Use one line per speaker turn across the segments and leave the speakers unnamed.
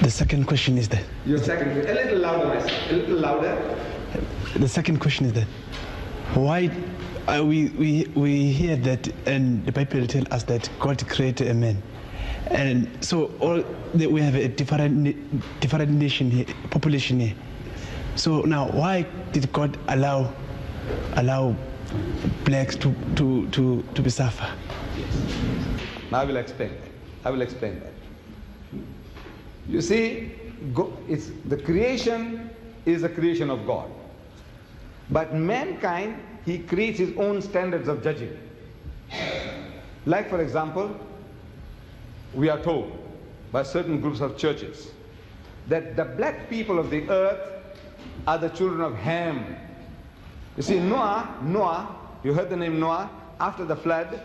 The second question is that.
Your second, a little louder, my son. A little louder.
The second question is that. Why we hear that, and the Bible tells us that God created a man, and so we have a different nation here, population here. So now, why did God allow blacks to be suffer?
Now I will explain that. You see, the creation is a creation of God. But mankind, he creates his own standards of judging. Like, for example, we are told by certain groups of churches that the black people of the earth are the children of Ham. You see, Noah, you heard the name Noah, after the flood.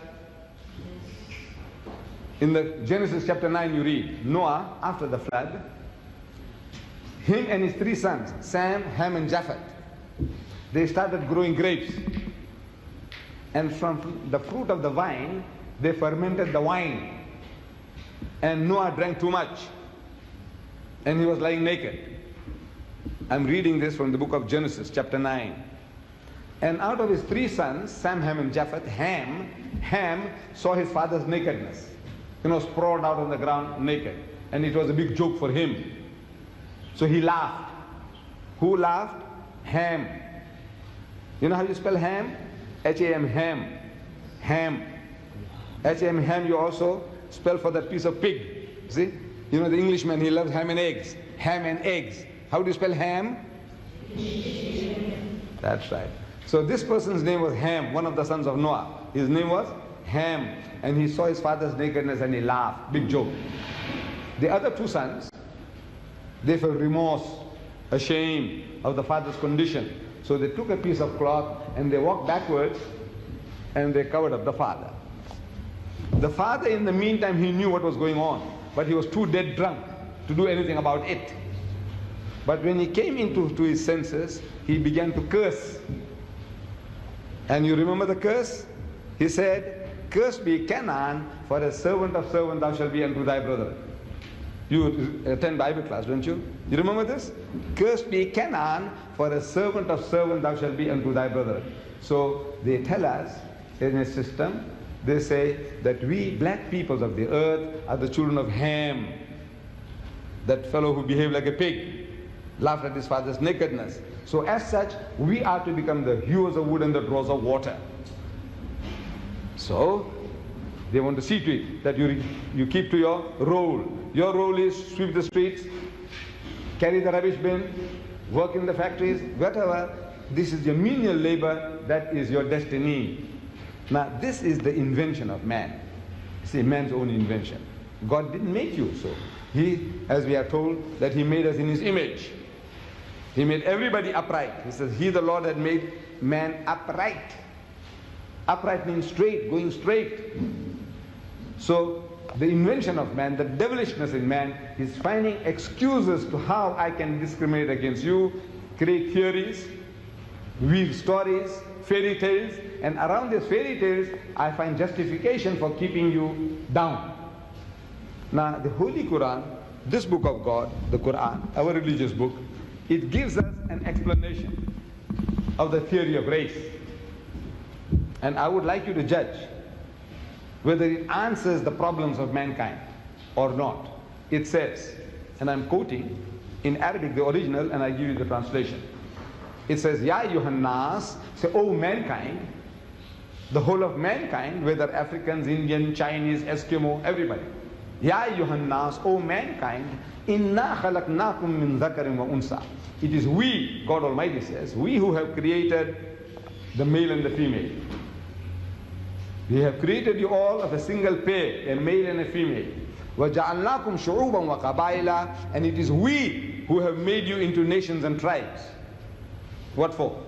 In the Genesis chapter 9 you read, Noah, after the flood, him and his 3 sons, Sam, Ham and Japheth, they started growing grapes. And from the fruit of the vine, they fermented the wine. And Noah drank too much. And he was lying naked. I'm reading this from the book of Genesis, chapter 9. And out of his 3 sons, Sam, Ham and Japheth, Ham saw his father's nakedness. Sprawled out on the ground naked. And it was a big joke for him. So he laughed. Who laughed? Ham. You know how you spell Ham? H-A-M, Ham. Ham. H-A-M, Ham, you also spell for that piece of pig. See? You know the Englishman, he loves ham and eggs. Ham and eggs. How do you spell ham? That's right. So this person's name was Ham, one of the sons of Noah. His name was Ham. And he saw his father's nakedness and he laughed. Big joke. The other 2 sons, they felt remorse, ashamed of the father's condition. So they took a piece of cloth and they walked backwards and they covered up the father. The father, in the meantime, he knew what was going on, but he was too dead drunk to do anything about it. But when he came into his senses, he began to curse. And you remember the curse? He said, "Cursed be Canaan, for a servant of servant thou shalt be unto thy brother." You attend Bible class, don't you? You remember this? "Cursed be Canaan, for a servant of servant thou shalt be unto thy brother." So they tell us in a system, they say that we black peoples of the earth are the children of Ham. That fellow who behaved like a pig, laughed at his father's nakedness. So as such, we are to become the hewers of wood and the drawers of water. So they want to see to it that you keep to your role. Your role is sweep the streets, carry the rubbish bin, work in the factories, whatever. This is your menial labor, that is your destiny. Now this is the invention of man. See, man's own invention. God didn't make you so. He, as we are told, that he made us in his image. He made everybody upright. He says, he, the Lord, had made man upright. Upright means straight, going straight. So the invention of man, the devilishness in man, is finding excuses to how I can discriminate against you, create theories, weave stories, fairy tales, and around these fairy tales I find justification for keeping you down. Now the Holy Quran, this book of God, the Quran, our religious book, it gives us an explanation of the theory of race. And I would like you to judge whether it answers the problems of mankind or not. It says, and I'm quoting in Arabic the original, and I give you the translation. It says, Ya ayyuhan nas, say, oh mankind, the whole of mankind, whether Africans, Indian, Chinese, Eskimo, everybody. Ya ayyuhan nas, oh mankind, inna khalaqnakum min dhakarin wa unsa. It is we, God Almighty says, we who have created the male and the female. We have created you all of a single pair, a male and a female. وَجَعَلْنَاكُمْ شُعُوبًا وَقَبَائِلًا. And it is we who have made you into nations and tribes. What for?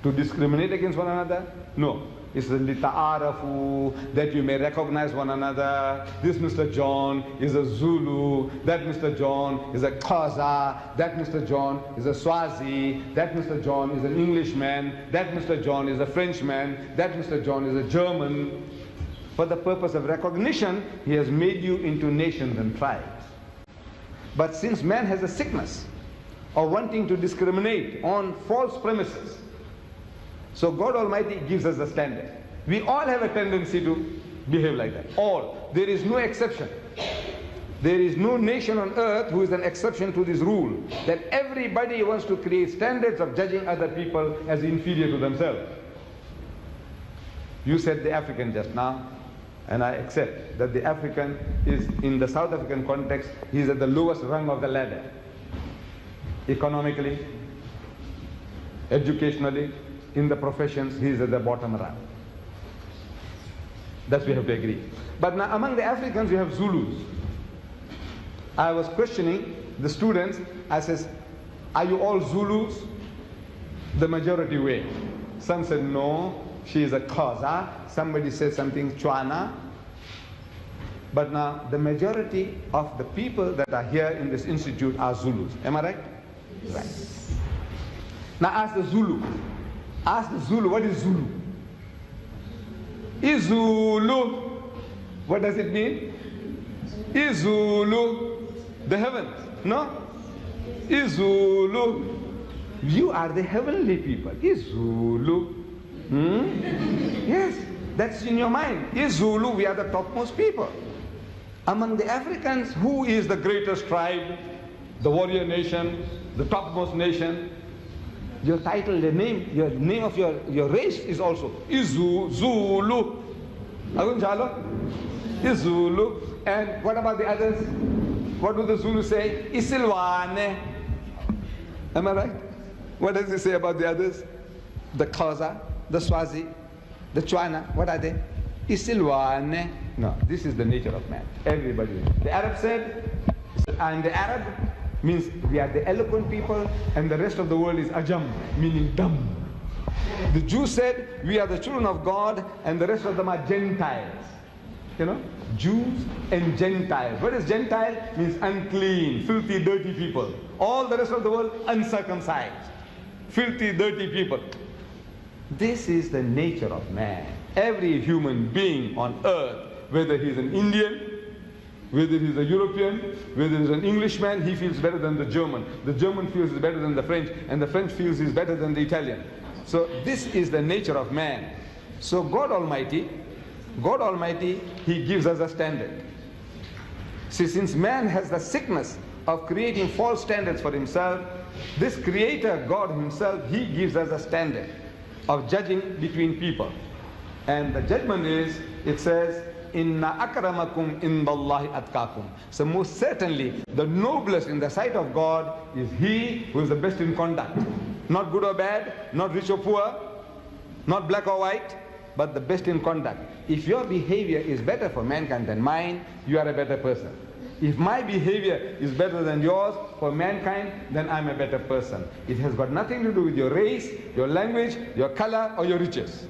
To discriminate against one another? No. It's لِتَعَارَفُوا, that you may recognize one another. This Mr. John is a Zulu, that Mr. John is a Xhosa, that Mr. John is a Swazi, that Mr. John is an Englishman, that Mr. John is a Frenchman, that Mr. John is a German. For the purpose of recognition, he has made you into nations and tribes. But since man has a sickness of wanting to discriminate on false premises, so God Almighty gives us a standard. We all have a tendency to behave like that. All. There is no exception. There is no nation on earth who is an exception to this rule, that everybody wants to create standards of judging other people as inferior to themselves. You said the African just now, and I accept that the African is, in the South African context, he is at the lowest rung of the ladder. Economically, educationally, in the professions, he is at the bottom rung. That we have to agree. But now among the Africans, you have Zulus. I was questioning the students. I says, are you all Zulus? The majority way. Some said no, she is a Xhosa. Somebody said something Tswana. But now the majority of the people that are here in this institute are Zulus. Am I right? Right. Now ask the Zulu. Ask the Zulu, what is Zulu? Izulu. What does it mean? Izulu. The heavens. No? Izulu. You are the heavenly people. Izulu. Yes, that's in your mind. Izulu, we are the topmost people. Among the Africans, who is the greatest tribe? The warrior nation, the topmost nation. Your title, the name, your name of your race is also Zulu. Izulu. And what about the others? What do the Zulu say? Isilwane. Am I right? What does it say about the others? The Xhosa, the Swazi, the Tswana. What are they? Isilwane. No, this is the nature of man. Everybody. The Arab said, and the Arab means we are the eloquent people, and the rest of the world is Ajam, meaning dumb. The Jews said, we are the children of God, and the rest of them are Gentiles. You know, Jews and Gentiles. What is Gentile? Means unclean, filthy, dirty people. All the rest of the world, uncircumcised, filthy, dirty people. This is the nature of man. Every human being on earth, whether he's an Indian, whether he's a European, whether he's an Englishman, he feels better than the German. The German feels better than the French, and the French feels he's better than the Italian. So this is the nature of man. So God Almighty, He gives us a standard. See, since man has the sickness of creating false standards for himself, this Creator, God Himself, He gives us a standard of judging between people. And the judgment is, it says, Inna akramakum indallahi atqakum. So most certainly, the noblest in the sight of God is he who is the best in conduct. Not good or bad, not rich or poor, not black or white, but the best in conduct. If your behavior is better for mankind than mine, you are a better person. If my behavior is better than yours for mankind, then I'm a better person. It has got nothing to do with your race, your language, your color, or your riches.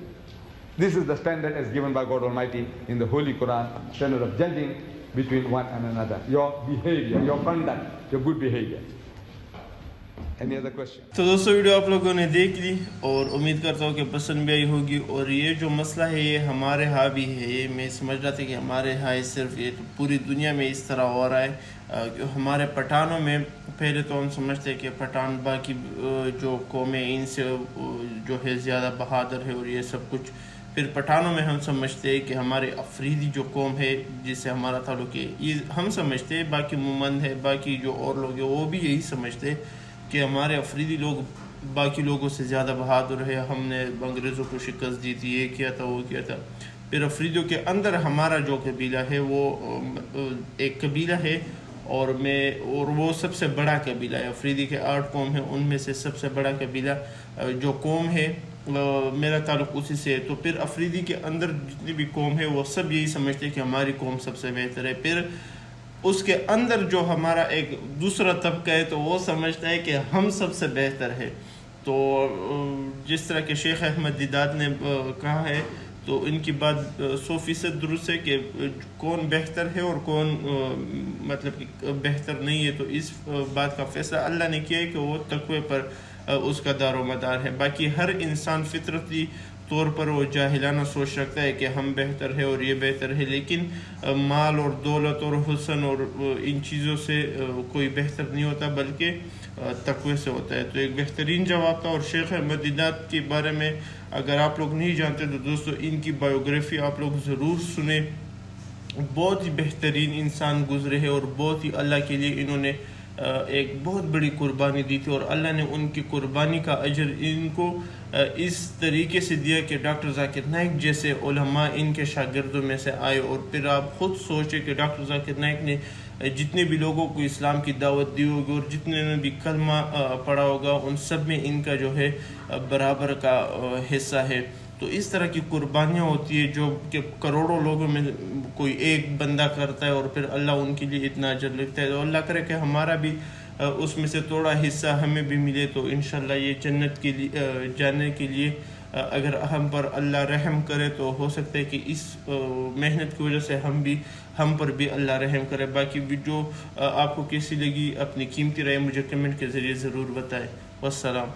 This is the standard as given by God Almighty in the Holy Quran, standard of judging between one and another. Your behavior, your conduct, your good behavior. Any other question?
तो दोस्तों video आप लोगों ने देख ली और उम्मीद करता हूँ कि पसंद भी आई होगी। और ये जो मसला है ये हमारे यहाँ भी है, ये मैं समझ रहा था कि हमारे यहाँ सिर्फ ये तो पूरी दुनिया में इस तरह हो रहा है। हमारे पठानों में पहले तो हम समझते हैं कि पठान बाकी जो कौमें इनसे जो है ज़्यादा बहादुर है और ये सब कुछ। फिर पठानों में हम समझते हैं कि हमारे अफरीदी जो कौम है जिससे हमारा ताल्लुक़ है, ये हम समझते हैं। बाकी मुमंद है, बाकी जो और लोग हैं वो भी यही समझते हैं कि हमारे अफरीदी लोग बाकी लोगों से ज़्यादा बहादुर है, हमने अंग्रेज़ों को शिकस्त दी थी, ये किया था, वो किया था। फिर अफरीदियों के अंदर हमारा जो कबीला है वो एक कबीला है और वो सबसे बड़ा कबीला है। अफरीदी के 8 कौम हैं, उनमें से सबसे बड़ा कबीला जो कौम है मेरा ताल्लुक़ उसी से है। तो फिर अफरीदी के अंदर जितनी भी कौम है वो सब यही समझते हैं कि हमारी कौम सबसे बेहतर है। फिर उसके अंदर जो हमारा एक दूसरा तबका है तो वो समझता है कि हम सबसे बेहतर है। तो जिस तरह के शेख अहमद दीदात ने कहा है तो इनकी बात 100% दुरुस्त है कि कौन बेहतर है और कौन मतलब कि बेहतर नहीं है। तो इस बात का फैसला अल्लाह ने किया है कि वो तक़वे पर उसका दारोमदार है। बाकी हर इंसान फितरती طور پر وہ جاہلانہ سوچ رکھتا ہے کہ ہم بہتر ہے اور یہ بہتر ہے، لیکن مال اور دولت اور حسن اور ان چیزوں سے کوئی بہتر نہیں ہوتا، بلکہ تقوی سے ہوتا ہے۔ تو ایک بہترین جواب تھا۔ اور شیخ احمد دیدات کے بارے میں اگر آپ لوگ نہیں جانتے تو دوستو ان کی بایوگرافی آپ لوگ ضرور سنیں۔ بہت ہی بہترین انسان گزرے ہیں اور بہت ہی اللہ کے لیے انہوں نے ایک بہت بڑی قربانی دی تھی، اور اللہ نے ان کی قربانی کا اجر ان کو اس طریقے سے دیا کہ ڈاکٹر ذاکر نائک جیسے علماء ان کے شاگردوں میں سے آئے۔ اور پھر آپ خود سوچیں کہ ڈاکٹر ذاکر نائک نے جتنے بھی لوگوں کو اسلام کی دعوت دی ہوگی اور جتنے نے بھی کلمہ پڑھا ہوگا ان سب میں ان کا جو ہے برابر کا حصہ ہے۔ تو اس طرح کی قربانیاں ہوتی ہے جو کہ کروڑوں لوگوں میں کوئی ایک بندہ کرتا ہے اور پھر اللہ ان کے لیے اتنا اجر لکھتا ہے۔ تو اللہ کرے کہ ہمارا بھی اس میں سے تھوڑا حصہ ہمیں بھی ملے، تو انشاءاللہ یہ جنت کے لیے جانے کے لیے اگر ہم پر اللہ رحم کرے تو ہو سکتا ہے کہ اس محنت کی وجہ سے ہم پر بھی اللہ رحم کرے۔ باقی ویڈیو آپ کو کیسی لگی اپنی قیمتی رائے مجھے کمنٹ کے ذریعے ضرور بتائیں۔ والسلام۔